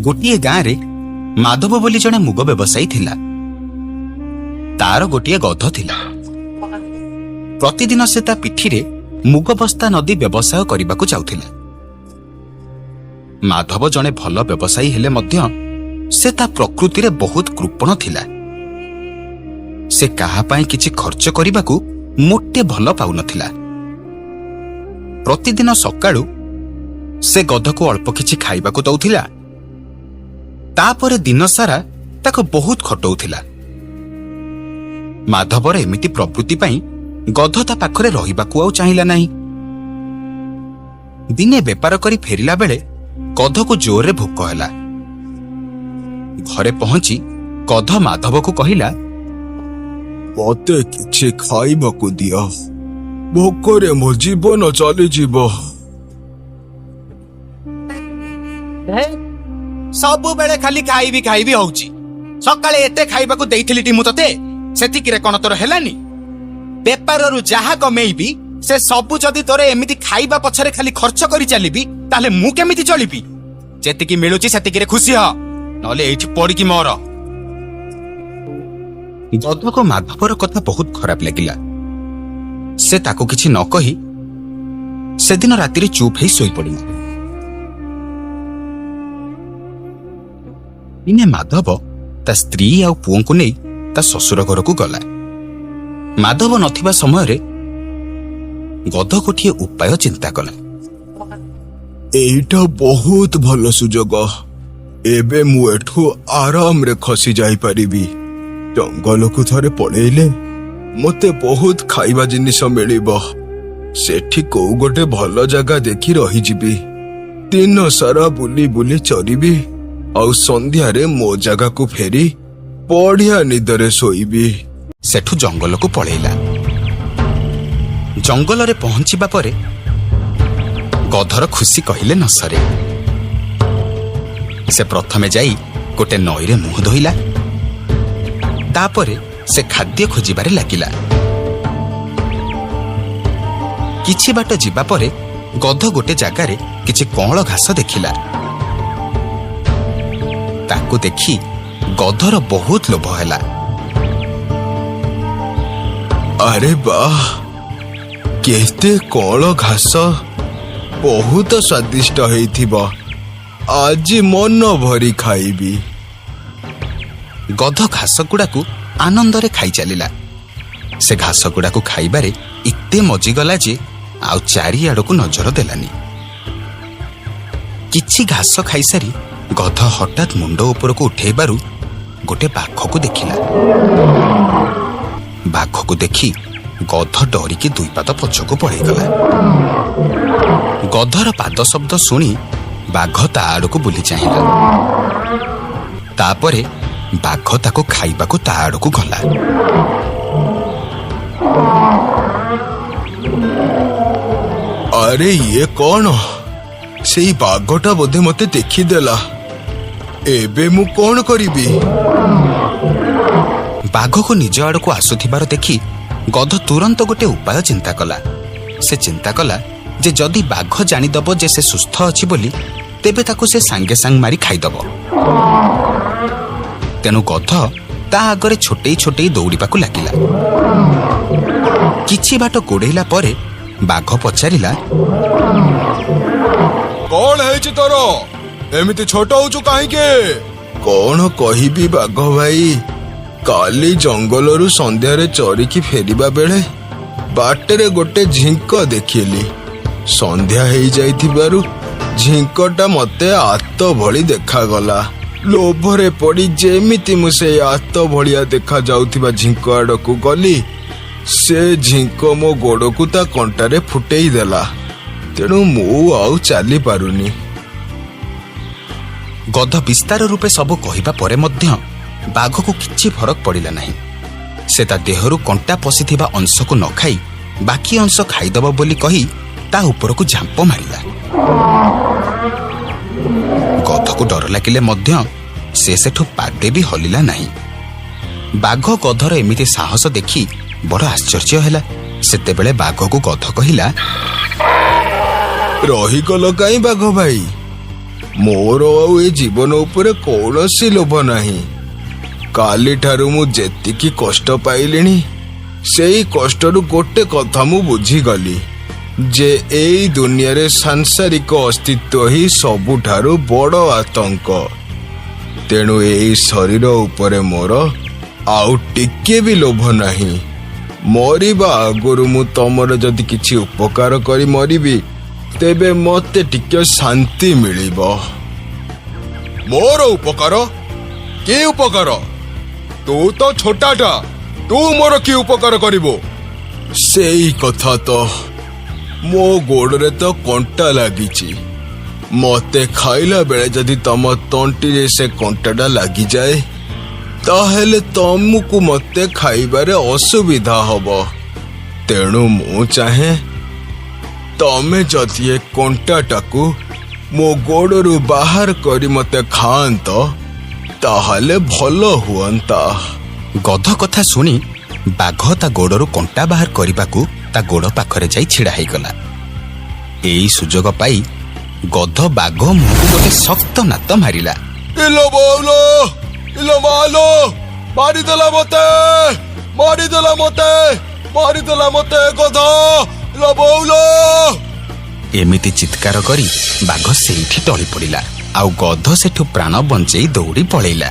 ଗୋଟିଏ ଗାଁରେ ମାଧବ ବୋଲି ଜଣେ ମୁଗ ବ୍ୟବସାୟୀ ଥିଲା। ତାର ଗୋଟିଏ ଗଧ ଥିଲା। ପ୍ରତିଦିନ ସେ ତା ପିଠିରେ ମୁଗ ବସ୍ତା ନଦୀ ବ୍ୟବସାୟ କରିବାକୁ ଯାଉଥିଲା। ମାଧବ ଜଣେ ଭଲ ବ୍ୟବସାୟୀ ହେଲେ ମଧ୍ୟ ସେ ତା ପ୍ରକୃତିରେ ବହୁତ କୃପଣ ଥିଲା। ସେ କାହା ପାଇଁ କିଛି ଖର୍ଚ୍ଚ କରିବାକୁ ମୋଟେ ଭଲ ପାଉନଥିଲା। ପ୍ରତିଦିନ ସକାଳୁ ସେ ଗଧକୁ ଅଳ୍ପ କିଛି ଖାଇବାକୁ ଦଉଥିଲା, ତାପରେ ଦିନସାରା ତାକୁ ବହୁତ ଖଟଉଥିଲା। ମାଧବର ଏମିତି ପ୍ରବୃତ୍ତି ପାଇଁ ଗଧ ତା ପାଖରେ ରହିବାକୁ ଆଉ ଚାହିଁଲା ନାହିଁ। ଦିନେ ବେପାର କରି ଫେରିଲା ବେଳେ ଗଧକୁ ଜୋରରେ ଭୋକ ହେଲା। ଘରେ ପହଞ୍ଚି ଗଧ ମାଧବକୁ କହିଲା, ମତେ କିଛି ଖାଇବାକୁ ଦିଅ, ଭୋକରେ ମୋ ଜୀବନ ଚାଲିଯିବ। ସବୁବେଳେ ଖାଲି ଖାଇବି ଖାଇବି ହଉଛି। ସକାଳେ ଏତେ ଖାଇବାକୁ ଦେଇଥିଲି ଟି ମୁଁ ତତେ, ସେତିକିରେ କଣ ତୋର ହେଲାନି? ବେପାରରୁ ଯାହା କମେଇବି ସେ ସବୁ ଯଦି ତୋର ଏମିତି ଖାଇବା ପଛରେ ଖାଲି ଖର୍ଚ୍ଚ କରି ଚାଲିବି, ତାହେଲେ ମୁଁ କେମିତି ଚଳିବି? ଯେତିକି ମିଳୁଛି ସେତିକିରେ ଖୁସି ହ, ନହେଲେ ଏଇଠି ପଡିକି ମର। ଗଧକୁ ମାଧବର କଥା ବହୁତ ଖରାପ ଲାଗିଲା। ସେ ତାକୁ କିଛି ନ କହି ସେଦିନ ରାତିରେ ଚୁପ୍ ହେଇ ଶୋଇପଡ଼ିଲା। ଦିନେ ମାଧବ ତା ସ୍ତ୍ରୀ ଆଉ ପୁଅଙ୍କୁ ନେଇ ତା ଶ୍ୱଶୁର ଘରକୁ ଗଲା। ମାଧବ ନଥିବା ସମୟରେ ଗଧ ଗୋଟିଏ ଉପାୟ ଚିନ୍ତା କଲା। ଏଇଟା ବହୁତ ଭଲ ସୁଯୋଗ। ଏବେ ମୁଁ ଏଠୁ ଆରାମରେ ଖସି ଯାଇପାରିବି। ଜଙ୍ଗଲକୁ ଥରେ ପଳେଇଲେ ମତେ ବହୁତ ଖାଇବା ଜିନିଷ ମିଳିବ। ସେଠି କୋଉ ଗୋଟେ ଭଲ ଜାଗା ଦେଖି ରହିଯିବି। ଦିନ ସାରା ବୁଲି ବୁଲି ଚରିବି, ଆଉ ସନ୍ଧ୍ୟାରେ ମୋ ଜାଗାକୁ ଫେରି ବଢିଆ ନିଦରେ ଶୋଇବି। ସେଠୁ ଜଙ୍ଗଲକୁ ପଳେଇଲା। ଜଙ୍ଗଲରେ ପହଞ୍ଚିବା ପରେ ଗଧର ଖୁସି କହିଲେ ନ ସରେ। ସେ ପ୍ରଥମେ ଯାଇ ଗୋଟେ ନଈରେ ମୁହଁ ଧୋଇଲା। ତାପରେ ସେ ଖାଦ୍ୟ ଖୋଜିବାରେ ଲାଗିଲା। କିଛି ବାଟ ଯିବା ପରେ ଗଧ ଗୋଟେ ଜାଗାରେ କିଛି କଅଁଳ ଘାସ ଦେଖିଲା। ତାକୁ ଦେଖି ଗଧର ବହୁତ ଲୋଭ ହେଲା। ଆରେ ବାଃ, କେତେ କଅଁଳ ଘାସ, ବହୁତ ସ୍ୱାଦିଷ୍ଟ ହେଇଥିବ। ଆଜି ମନ ଭରି ଖାଇବି। ଗଧ ଘାସ ଗୁଡାକୁ ଆନନ୍ଦରେ ଖାଇ ଚାଲିଲା। ସେ ଘାସ ଗୁଡାକୁ ଖାଇବାରେ ଏତେ ମଜିଗଲା ଯେ ଆଉ ଚାରିଆଡକୁ ନଜର ଦେଲାନି। କିଛି ଘାସ ଖାଇସାରି ଗଧ ହଠାତ୍ ମୁଣ୍ଡ ଉପରକୁ ଉଠେଇବାରୁ ଗୋଟେ ବାଘକୁ ଦେଖିଲା। ବାଘକୁ ଦେଖି ଗଧ ଡରିକି ଦୁଇ ପାଦ ପଛକୁ ପଳେଇଗଲା। ଗଧର ପାଦ ଶବ୍ଦ ଶୁଣି ବାଘ ତା ଆଡକୁ ବୁଲି ଚାହିଁଲା। ତାପରେ ବାଘ ତାକୁ ଖାଇବାକୁ ତା ଆଡକୁ ଗଲା। ଆରେ ଇଏ କଣ? ସେଇ ବାଘଟା ବୋଧେ ମତେ ଦେଖିଦେଲା। ଏବେ ମୁଁ କଣ କରିବି? ବାଘକୁ ନିଜ ଆଡକୁ ଆସୁଥିବାର ଦେଖି ଗଧ ତୁରନ୍ତ ଗୋଟେ ଉପାୟ ଚିନ୍ତା କଲା। ସେ ଚିନ୍ତା କଲା ଯେ ଯଦି ବାଘ ଜାଣିଦବ ଯେ ସେ ସୁସ୍ଥ ଅଛି ବୋଲି, ତେବେ ତାକୁ ସେ ସାଙ୍ଗେ ସାଙ୍ଗେ ମାରି ଖାଇଦବ। ତେଣୁ ଗଧ ତା ଆଗରେ ଛୋଟେଇ ଛୋଟେଇ ଦୌଡ଼ିବାକୁ ଲାଗିଲା। କିଛି ବାଟ ଗୋଡ଼େଇଲା ପରେ ବାଘ ପଚାରିଲା, କଣ ହେଇଛି ତୋର? ଏମିତି ଛୋଟ ହଉଛୁ କାହିଁକି? କଣ କହିବି ବାଘ ଭାଇ, କାଲି ଜଙ୍ଗଲରୁ ସନ୍ଧ୍ୟାରେ ଚରିକି ଫେରିବା ବେଳେ ବାଟରେ ଗୋଟେ ଝିଙ୍କ ଦେଖିଲି। ସନ୍ଧ୍ୟା ହେଇଯାଇଥିବାରୁ ଝିଙ୍କଟା ମତେ ଆତ ଭଳି ଦେଖାଗଲା। ଲୋଭରେ ପଡି ଯେମିତି ମୁଁ ସେଇ ଆତ ଭଳିଆ ଦେଖାଯାଉଥିବା ଝିଙ୍କ ଆଡକୁ ଗଲି, ସେ ଝିଙ୍କ ମୋ ଗୋଡକୁ ତା କଣ୍ଟାରେ ଫୁଟେଇ ଦେଲା। ତେଣୁ ମୁଁ ଆଉ ଚାଲି ପାରୁନି। ଗଧ ବିସ୍ତାର ରୂପେ ସବୁ କହିବା ପରେ ମଧ୍ୟ ବାଘକୁ କିଛି ଫରକ ପଡ଼ିଲା ନାହିଁ। ସେ ତା ଦେହରୁ କଣ୍ଟା ପଶିଥିବା ଅଂଶକୁ ନ ଖାଇ ବାକି ଅଂଶ ଖାଇଦବ ବୋଲି କହି ତା ଉପରକୁ ଝାମ୍ପ ମାରିଲା। ଗଧକୁ ଡର ଲାଗିଲେ ମଧ୍ୟ ସେ ସେଠୁ ପାଦେ ବି ହଲିଲା ନାହିଁ। ବାଘ ଗଧର ଏମିତି ସାହସ ଦେଖି ବଡ଼ ଆଶ୍ଚର୍ଯ୍ୟ ହେଲା। ସେତେବେଳେ ବାଘକୁ ଗଧ କହିଲା, ରହିଗଲ କାହିଁ ବାଘ ଭାଇ? ମୋର ଆଉ ଏ ଜୀବନ ଉପରେ କୌଣସି ଲୋଭ ନାହିଁ। କାଲିଠାରୁ ମୁଁ ଯେତିକି କଷ୍ଟ ପାଇଲିଣି ସେଇ କଷ୍ଟରୁ ଗୋଟେ କଥା ମୁଁ ବୁଝିଗଲି ଯେ ଏଇ ଦୁନିଆରେ ସାଂସାରିକ ଅସ୍ତିତ୍ୱ ହିଁ ସବୁଠାରୁ ବଡ଼ ଆତଙ୍କ। ତେଣୁ ଏଇ ଶରୀର ଉପରେ ମୋର ଆଉ ଟିକେ ବି ଲୋଭ ନାହିଁ। ମରିବା ଆଗରୁ ମୁଁ ତମର ଯଦି କିଛି ଉପକାର କରି ମରିବି ତେବେ ମତେ ଟିକେ ଶାନ୍ତି ମିଳିବ। ମୋର ଉପକାର? କି ଉପକାର? ତୁ ତ ଛୋଟାଟା, ତୁ ମୋର କି ଉପକାର କରିବୁ? ସେଇ କଥା ତ, ମୋ ଗୋଡରେ ତ କଣ୍ଟା ଲାଗିଛି। ମତେ ଖାଇଲା ବେଳେ ଯଦି ତମ ତଣ୍ଟିରେ ସେ କଣ୍ଟାଟା ଲାଗିଯାଏ ତାହେଲେ ତମକୁ ମତେ ଖାଇବାରେ ଅସୁବିଧା ହବ। ତେଣୁ ମୁଁ ଚାହେଁ ତମେ ଯଦି ଏ କଣ୍ଟାଟାକୁ ମୋ ଗୋଡରୁ ବାହାର କରି ମତେ ଖାଆନ୍ତ ତାହେଲେ ଭଲ ହୁଅନ୍ତା। ଗଧ କଥା ଶୁଣି ବାଘ ତା ଗୋଡରୁ କଣ୍ଟା ବାହାର କରିବାକୁ ତା ଗୋଡ ପାଖରେ ଯାଇ ଛିଡା ହେଇଗଲା। ଏଇ ସୁଯୋଗ ପାଇ ଗଧ ବାଘ ମୁହଁକୁ ଗୋଟେ ଶକ୍ତ ନାତ ମାରିଲା। ଇଲୋ ବଉଲୋ, ଇଲୋ ମାଲୋ, ମାରିଦେଲା ମତେ, ମାରିଦେଲା ମତେ, ମାରିଦେଲା ମତେ ଗଧ, ଇଲୋ ବଉଲୋ। ଏମିତି ଚିତ୍କାର କରି ବାଘ ସେଇଠି ଟଳି ପଡିଲା। ଆଉ ଗଧ ସେଠୁ ପ୍ରାଣ ବଞ୍ଚେଇ ଦୌଡ଼ି ପଳେଇଲା।